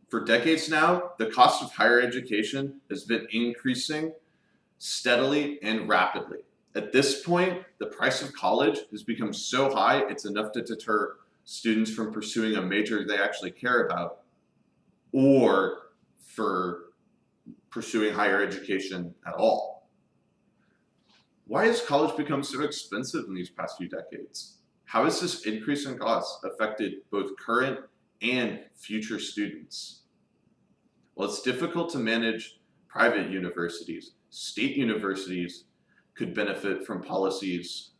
For decades now, the cost of higher education has been increasing steadily and rapidly. At this point, the price of college has become so high, it's enough to deter students from pursuing a major they actually care about or for pursuing higher education at all. Why has college become so expensive in these past few decades? How has this increase in costs affected both current and future students? Well, it's difficult to manage private universities. State universities could benefit from policies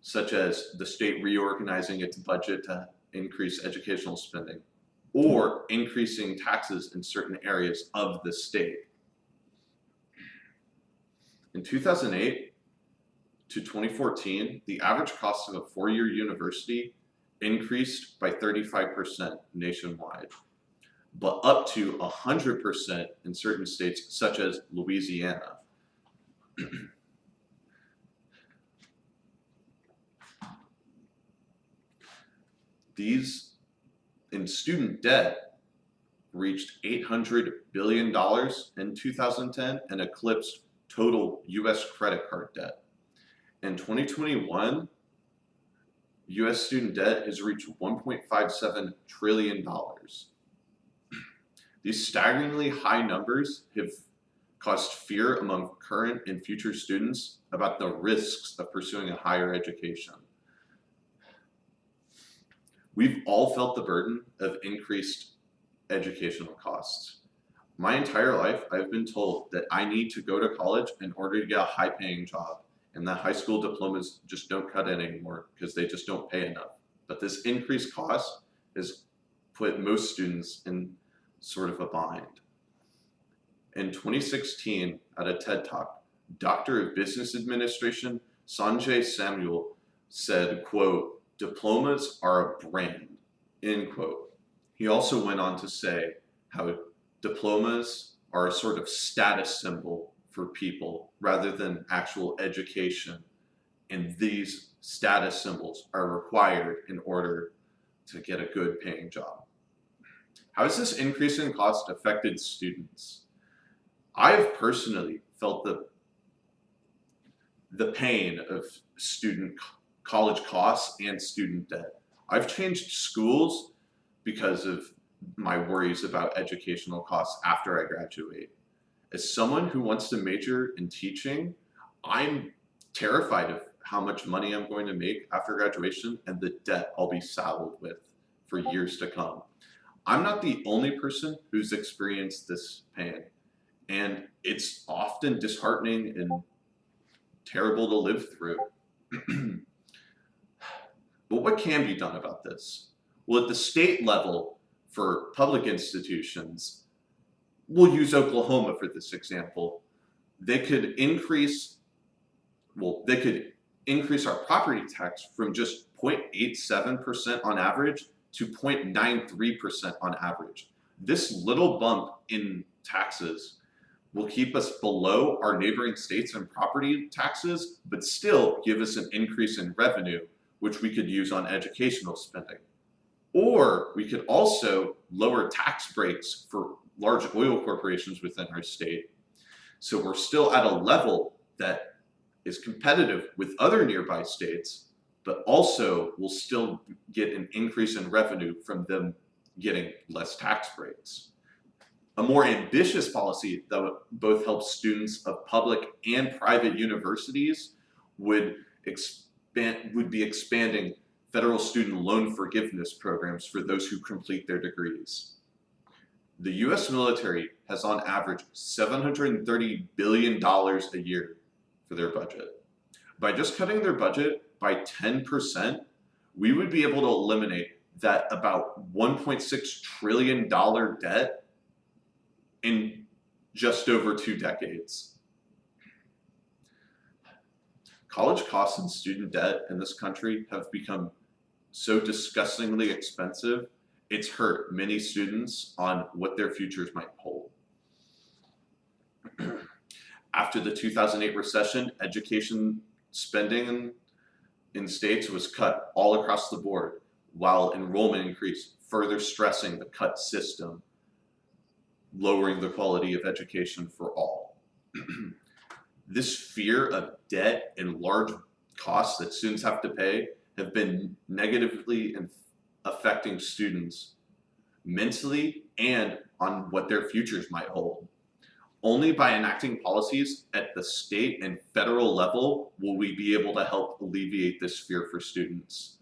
such as the state reorganizing its budget to increase educational spending or increasing taxes in certain areas of the state. In 2008 to 2014, the average cost of a four-year university increased by 35% nationwide, but up to 100% in certain states such as Louisiana. These in student debt reached $800 billion in 2010 and eclipsed total US credit card debt. In 2021, US student debt has reached $1.57 trillion. These staggeringly high numbers have caused fear among current and future students about the risks of pursuing a higher education. We've all felt the burden of increased educational costs. My entire life, I've been told that I need to go to college in order to get a high-paying job, and that high school diplomas just don't cut it anymore because they just don't pay enough. But this increased cost has put most students in sort of a bind. In 2016, at a TED Talk, Doctor of Business Administration Sanjay Samuel said, quote, "Diplomas are a brand," end quote. He also went on to say how diplomas are a sort of status symbol for people rather than actual education, and these status symbols are required in order to get a good paying job. How has this increase in cost affected students? I've personally felt the pain of student college costs and student debt. I've changed schools because of my worries about educational costs after I graduate. As someone who wants to major in teaching, I'm terrified of how much money I'm going to make after graduation and the debt I'll be saddled with for years to come. I'm not the only person who's experienced this pain, and it's often disheartening and terrible to live through. But what can be done about this? Well, at the state level, for public institutions, we'll use Oklahoma for this example. They could increase our property tax from just 0.87% on average to 0.93% on average. This little bump in taxes will keep us below our neighboring states in property taxes, but still give us an increase in revenue, which we could use on educational spending. Or we could also lower tax breaks for large oil corporations within our state. So we're still at a level that is competitive with other nearby states, but also will still get an increase in revenue from them getting less tax breaks. A more ambitious policy that would both help students of public and private universities would be expanding federal student loan forgiveness programs for those who complete their degrees. The US military has on average $730 billion a year for their budget. By just cutting their budget by 10%, we would be able to eliminate that about $1.6 trillion debt in just over 2 decades. College costs and student debt in this country have become so disgustingly expensive, it's hurt many students on what their futures might hold. After the 2008 recession, education spending in states was cut all across the board, while enrollment increased, further stressing the cut system lowering the quality of education for all. This fear of debt and large costs that students have to pay have been negatively affecting students mentally and on what their futures might hold. Only by enacting policies at the state and federal level will we be able to help alleviate this fear for students.